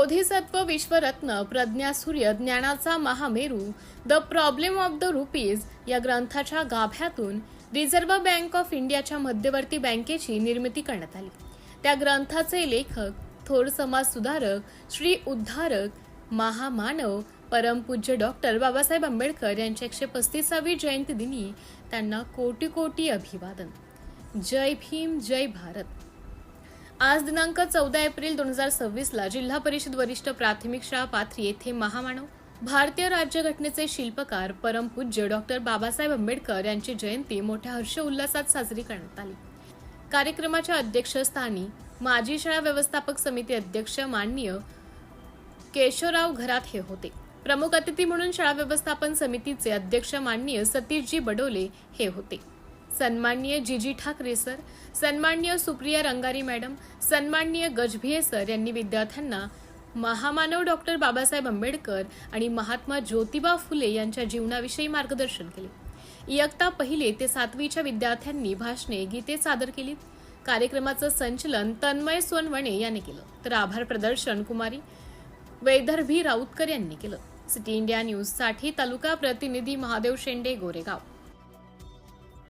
बोधिसत्व विश्वरत्न प्रज्ञा सूर्य ज्ञानाचा Mahameru the problem of the rupees या ग्रंथाच्या गाभ्यातून रिझर्व्ह बँक ऑफ इंडियाच्या मध्यवर्ती बँकेची निर्मिती करण्यात आली। त्या ग्रंथाचे लेखक थोर समाज सुधारक श्री उद्धारक महामानव परमपूज्य डॉक्टर बाबासाहेब आंबेडकर यांच्या 135वी जयंती दिनी त्यांना कोटी कोटी अभिवादन। जय भीम, जय भारत। आज दिनांक 14 एप्रिल 2026 ला जिल्हा परिषद वरिष्ठ प्राथमिक शाळा पाथरी येथे महामानव भारतीय राज्यघटनेचे शिल्पकार परमपूज्य डॉक्टर बाबासाहेब आंबेडकर यांची जयंती मोठ्या हर्ष उल्हासात साजरी करण्यात आली। कार्यक्रमाच्या अध्यक्षस्थानी माजी शाळा व्यवस्थापक समिती अध्यक्ष माननीय केशवराव घरात हे होते। प्रमुख अतिथी म्हणून शाळा व्यवस्थापन समितीचे अध्यक्ष माननीय सतीशजी बडोले हे होते। सन्माननीय जीजी ठाकरे सर, सन्माननीय सुप्रिया रंगारी मॅडम, सन्माननीय गजभिये सर यांनी विद्यार्थ्यांना महामानव डॉक्टर बाबासाहेब आंबेडकर आणि महात्मा ज्योतिबा फुले यांच्या जीवनाविषयी मार्गदर्शन केले। इयत्ता 1 ते 7वीच्या विद्यार्थ्यांनी भाषणे, गीते सादर केली। कार्यक्रमाचं संचलन तन्मय सोनवणे यांनी केलं, तर आभार प्रदर्शन कुमारी वैदर्भी राऊतकर यांनी केलं। सिटी इंडिया न्यूज साठी तालुका प्रतिनिधी महादेव शेंडे, गोरेगाव।